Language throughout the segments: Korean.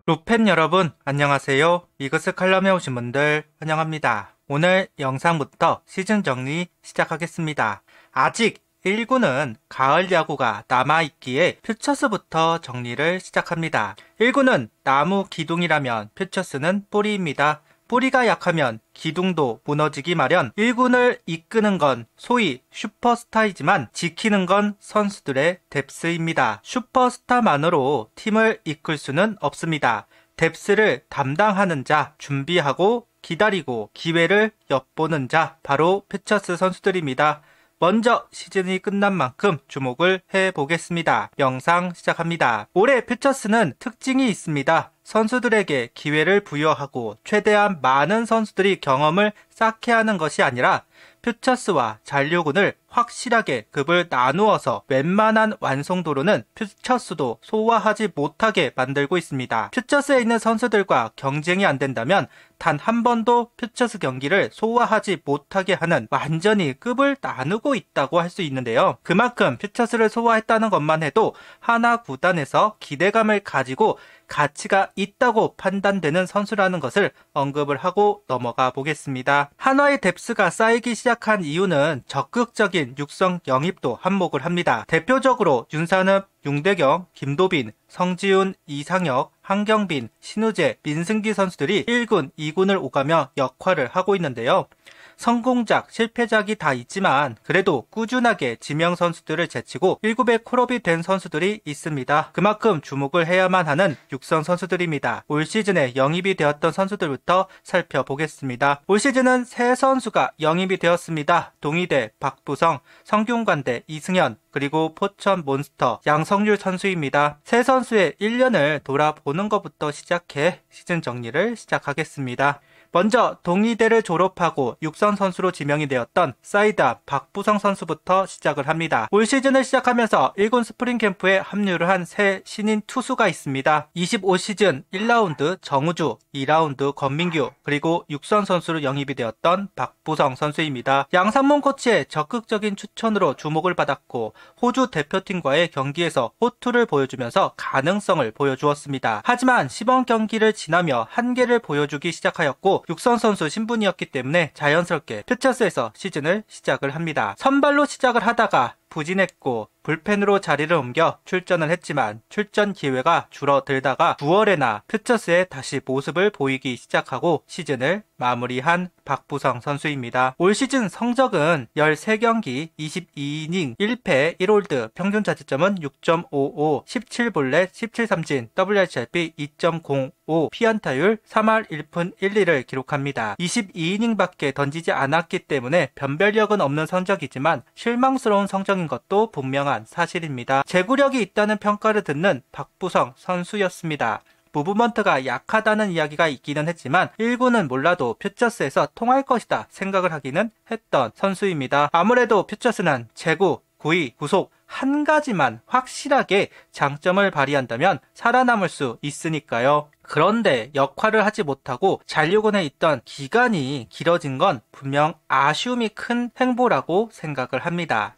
로팬 여러분 안녕하세요. 이것을 칼럼에 오신 분들 환영합니다. 오늘 영상부터 시즌 정리 시작하겠습니다. 아직 1구는 가을 야구가 남아있기에 퓨처스부터 정리를 시작합니다. 1구는 나무 기둥이라면 퓨처스는 뿌리입니다. 뿌리가 약하면 기둥도 무너지기 마련. 1군을 이끄는 건 소위 슈퍼스타이지만 지키는 건 선수들의 뎁스입니다. 슈퍼스타만으로 팀을 이끌 수는 없습니다. 뎁스를 담당하는 자, 준비하고 기다리고 기회를 엿보는 자, 바로 퓨처스 선수들입니다. 먼저 시즌이 끝난 만큼 주목을 해보겠습니다. 영상 시작합니다. 올해 퓨처스는 특징이 있습니다. 선수들에게 기회를 부여하고 최대한 많은 선수들이 경험을 쌓게 하는 것이 아니라 퓨처스와 잔류군을 확실하게 급을 나누어서 웬만한 완성도로는 퓨처스도 소화하지 못하게 만들고 있습니다. 퓨처스에 있는 선수들과 경쟁이 안 된다면 단 한 번도 퓨처스 경기를 소화하지 못하게 하는 완전히 급을 나누고 있다고 할 수 있는데요. 그만큼 퓨처스를 소화했다는 것만 해도 하나 구단에서 기대감을 가지고 가치가 있다고 판단되는 선수라는 것을 언급을 하고 넘어가 보겠습니다. 한화의 뎁스가 쌓이기 시작한 이유는 적극적인 육성 영입도 한몫을 합니다. 대표적으로 윤산읍, 윤대경, 김도빈, 성지훈, 이상혁, 한경빈, 신우재, 민승기 선수들이 1군, 2군을 오가며 역할을 하고 있는데요. 성공작, 실패작이 다 있지만 그래도 꾸준하게 지명 선수들을 제치고 1군에 콜업이 된 선수들이 있습니다. 그만큼 주목을 해야만 하는 육성 선수들입니다. 올 시즌에 영입이 되었던 선수들부터 살펴보겠습니다. 올 시즌은 세 선수가 영입이 되었습니다. 동의대 박부성, 성균관대 이승현, 그리고 포천 몬스터 양성률 선수입니다. 세 선수의 1년을 돌아보는 것부터 시작해 시즌 정리를 시작하겠습니다. 먼저 동의대를 졸업하고 육선 선수로 지명이 되었던 사이다 박부성 선수부터 시작을 합니다. 올 시즌을 시작하면서 1군 스프링 캠프에 합류를 한 새 신인 투수가 있습니다. 25시즌 1라운드 정우주, 2라운드 권민규, 그리고 육선 선수로 영입이 되었던 박부성 선수입니다. 양상문 코치의 적극적인 추천으로 주목을 받았고 호주 대표팀과의 경기에서 호투를 보여주면서 가능성을 보여주었습니다. 하지만 시범 경기를 지나며 한계를 보여주기 시작하였고 육선 선수 신분이었기 때문에 자연스럽게 퓨처스에서 시즌을 시작을 합니다. 선발로 시작을 하다가 부진했고 불펜으로 자리를 옮겨 출전을 했지만 출전 기회가 줄어들다가 9월에나 퓨처스에 다시 모습을 보이기 시작하고 시즌을 마무리한 박부성 선수입니다. 올 시즌 성적은 13경기 22이닝 1패 1홀드 평균 자책점은 6.55 17볼넷 17삼진 WRCRP 2.05 피안타율 3할 1푼 1리를 기록합니다. 22이닝밖에 던지지 않았기 때문에 변별력은 없는 성적이지만 실망스러운 성적인 것도 분명한 사실입니다. 제구력이 있다는 평가를 듣는 박부성 선수였습니다. 무브먼트가 약하다는 이야기가 있기는 했지만 1군은 몰라도 퓨처스에서 통할 것이다 생각을 하기는 했던 선수입니다. 아무래도 퓨처스는 제구, 구위, 구속 한 가지만 확실하게 장점을 발휘한다면 살아남을 수 있으니까요. 그런데 역할을 하지 못하고 잔류군에 있던 기간이 길어진 건 분명 아쉬움이 큰 행보라고 생각을 합니다.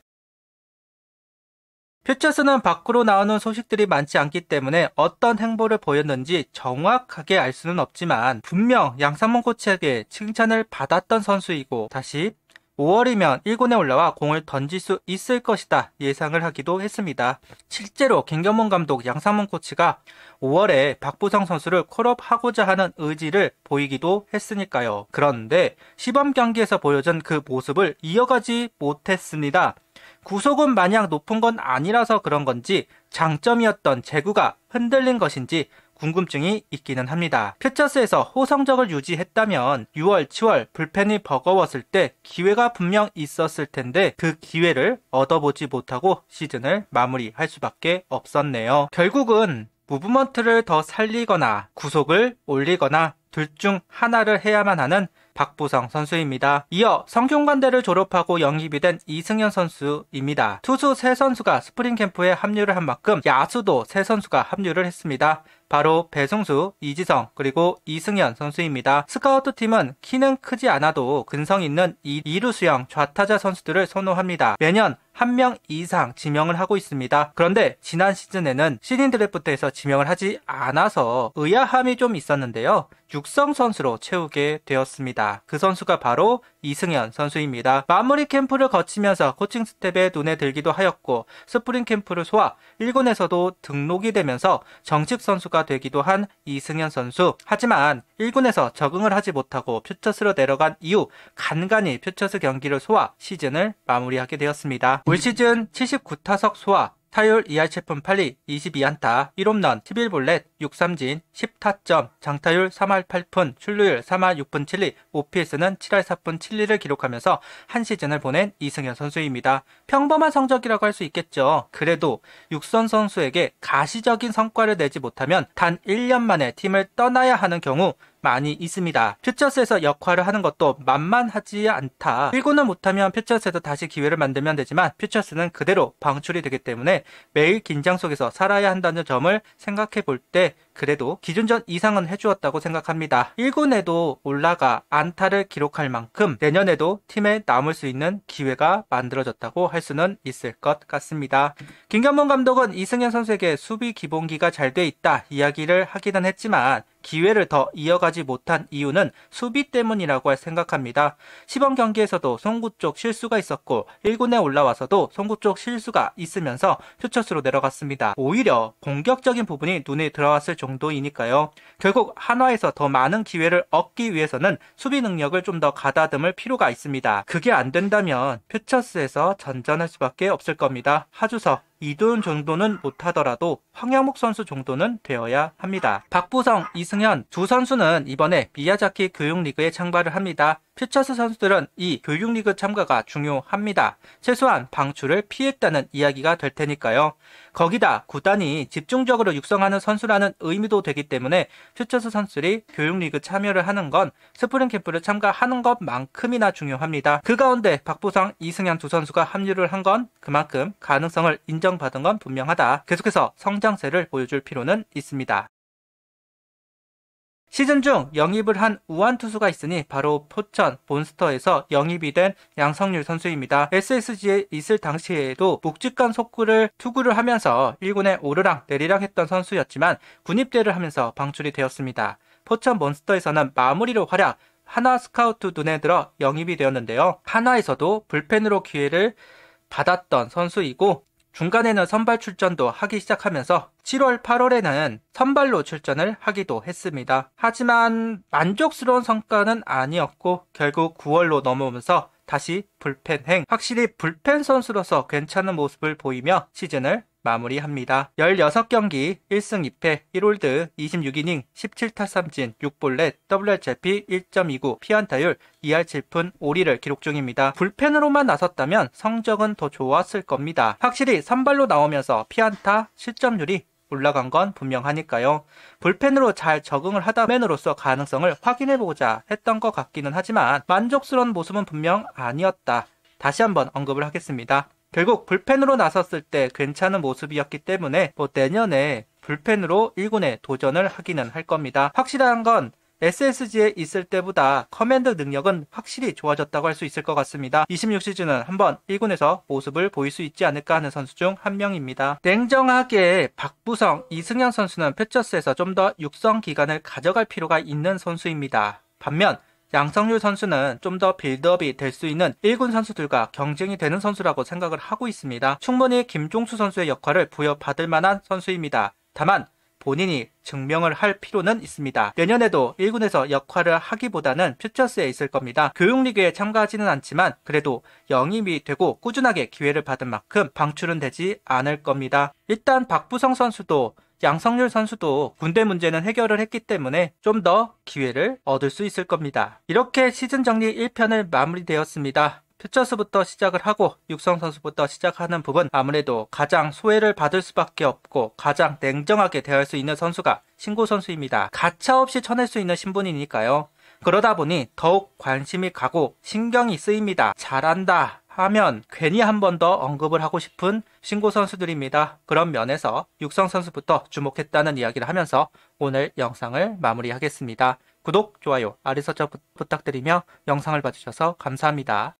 퓨처스는 밖으로 나오는 소식들이 많지 않기 때문에 어떤 행보를 보였는지 정확하게 알 수는 없지만 분명 양상문 코치에게 칭찬을 받았던 선수이고 다시 5월이면 1군에 올라와 공을 던질 수 있을 것이다 예상을 하기도 했습니다. 실제로 김경문 감독 양상문 코치가 5월에 박부성 선수를 콜업하고자 하는 의지를 보이기도 했으니까요. 그런데 시범 경기에서 보여준 그 모습을 이어가지 못했습니다. 구속은 마냥 높은 건 아니라서 그런 건지 장점이었던 제구가 흔들린 것인지 궁금증이 있기는 합니다. 퓨처스에서 호성적을 유지했다면 6월, 7월 불펜이 버거웠을 때 기회가 분명 있었을 텐데 그 기회를 얻어보지 못하고 시즌을 마무리할 수밖에 없었네요. 결국은 무브먼트를 더 살리거나 구속을 올리거나 둘 중 하나를 해야만 하는 박부성 선수입니다. 이어 성균관대를 졸업하고 영입이 된 이승현 선수입니다. 투수 세 선수가 스프링 캠프에 합류를 한 만큼 야수도 세 선수가 합류를 했습니다. 바로 배승수, 이지성, 그리고 이승현 선수입니다. 스카우트 팀은 키는 크지 않아도 근성 있는 이루 수형 좌타자 선수들을 선호합니다. 매년 한 명 이상 지명을 하고 있습니다. 그런데 지난 시즌에는 신인 드래프트에서 지명을 하지 않아서 의아함이 좀 있었는데요. 육성 선수로 채우게 되었습니다. 그 선수가 바로 이승현 선수입니다. 마무리 캠프를 거치면서 코칭 스텝에 눈에 들기도 하였고 스프링 캠프를 소화 1군에서도 등록이 되면서 정식 선수가 되기도 한 이승현 선수. 하지만 1군에서 적응을 하지 못하고 퓨처스로 내려간 이후 간간히 퓨처스 경기를 소화 시즌을 마무리하게 되었습니다. 올 시즌 79타석 소화, 타율 2할 7푼 8리, 22안타, 1홈런, 11볼넷, 6삼진, 10타점, 장타율 3할 8푼, 출루율 3할 6푼 7리, OPS는 7할 4푼 7리를 기록하면서 한 시즌을 보낸 이승현 선수입니다. 평범한 성적이라고 할 수 있겠죠. 그래도 육선 선수에게 가시적인 성과를 내지 못하면 단 1년 만에 팀을 떠나야 하는 경우 많이 있습니다. 퓨처스에서 역할을 하는 것도 만만하지 않다. 1군을 못하면 퓨처스에서 다시 기회를 만들면 되지만 퓨처스는 그대로 방출이 되기 때문에 매일 긴장 속에서 살아야 한다는 점을 생각해 볼 때 그래도 기준전 이상은 해주었다고 생각합니다. 1군에도 올라가 안타를 기록할 만큼 내년에도 팀에 남을 수 있는 기회가 만들어졌다고 할 수는 있을 것 같습니다. 김경문 감독은 이승현 선수에게 수비 기본기가 잘 돼 있다 이야기를 하기는 했지만 기회를 더 이어가지 못한 이유는 수비 때문이라고 생각합니다. 시범 경기에서도 송구 쪽 실수가 있었고 1군에 올라와서도 송구 쪽 실수가 있으면서 퓨처스로 내려갔습니다. 오히려 공격적인 부분이 눈에 들어왔을 정도이니까요. 결국 한화에서 더 많은 기회를 얻기 위해서는 수비 능력을 좀 더 가다듬을 필요가 있습니다. 그게 안 된다면 퓨처스에서 전전할 수밖에 없을 겁니다. 하주석 이도훈 정도는 못하더라도 황양목 선수 정도는 되어야 합니다. 박부성, 이승현 두 선수는 이번에 미야자키 교육리그에 참가를 합니다. 퓨처스 선수들은 이 교육리그 참가가 중요합니다. 최소한 방출을 피했다는 이야기가 될 테니까요. 거기다 구단이 집중적으로 육성하는 선수라는 의미도 되기 때문에 퓨처스 선수들이 교육리그 참여를 하는 건 스프링 캠프를 참가하는 것만큼이나 중요합니다. 그 가운데 박보성, 이승현 두 선수가 합류를 한 건 그만큼 가능성을 인정받은 건 분명하다. 계속해서 성장세를 보여줄 필요는 있습니다. 시즌 중 영입을 한 우완 투수가 있으니 바로 포천 몬스터에서 영입이 된 양성률 선수입니다. SSG에 있을 당시에도 묵직한 속구를 투구를 하면서 1군에 오르락 내리락 했던 선수였지만 군입대를 하면서 방출이 되었습니다. 포천 몬스터에서는 마무리로 활약, 한화 스카우트 눈에 들어 영입이 되었는데요. 한화에서도 불펜으로 기회를 받았던 선수이고 중간에는 선발 출전도 하기 시작하면서 7월, 8월에는 선발로 출전을 하기도 했습니다. 하지만 만족스러운 성과는 아니었고 결국 9월로 넘어오면서 다시 불펜행, 확실히 불펜 선수로서 괜찮은 모습을 보이며 시즌을 마무리합니다. 16경기 1승 2패 1홀드 26이닝 17타삼진 6볼넷 WRCP 1.29 피안타율 2할 7푼 5리를 기록 중입니다. 불펜으로만 나섰다면 성적은 더 좋았을 겁니다. 확실히 선발로 나오면서 피안타 실점률이 올라간 건 분명하니까요. 불펜으로 잘 적응을 하다 맨으로서 가능성을 확인해보자 했던 것 같기는 하지만 만족스러운 모습은 분명 아니었다. 다시 한번 언급을 하겠습니다. 결국 불펜으로 나섰을 때 괜찮은 모습이었기 때문에 내년에 불펜으로 1군에 도전을 하기는 할 겁니다. 확실한 건 SSG에 있을 때보다 커맨드 능력은 확실히 좋아졌다고 할 수 있을 것 같습니다. 26시즌은 한번 1군에서 모습을 보일 수 있지 않을까 하는 선수 중 한 명입니다. 냉정하게 박부성, 이승현 선수는 퓨처스에서 좀 더 육성 기간을 가져갈 필요가 있는 선수입니다. 반면 양성률 선수는 좀 더 빌드업이 될 수 있는 1군 선수들과 경쟁이 되는 선수라고 생각을 하고 있습니다. 충분히 김종수 선수의 역할을 부여받을 만한 선수입니다. 다만 본인이 증명을 할 필요는 있습니다. 내년에도 1군에서 역할을 하기보다는 퓨처스에 있을 겁니다. 교육리그에 참가하지는 않지만 그래도 영입이 되고 꾸준하게 기회를 받은 만큼 방출은 되지 않을 겁니다. 일단 박부성 선수도 양성률 선수도 군대 문제는 해결을 했기 때문에 좀 더 기회를 얻을 수 있을 겁니다. 이렇게 시즌 정리 1편을 마무리되었습니다. 퓨처스부터 시작을 하고 육성 선수부터 시작하는 부분 아무래도 가장 소외를 받을 수밖에 없고 가장 냉정하게 대할 수 있는 선수가 신고 선수입니다. 가차없이 쳐낼 수 있는 신분이니까요. 그러다 보니 더욱 관심이 가고 신경이 쓰입니다. 잘한다 하면 괜히 한 번 더 언급을 하고 싶은 신고 선수들입니다. 그런 면에서 육성 선수부터 주목했다는 이야기를 하면서 오늘 영상을 마무리하겠습니다. 구독, 좋아요, 알림 설정 부탁드리며 영상을 봐주셔서 감사합니다.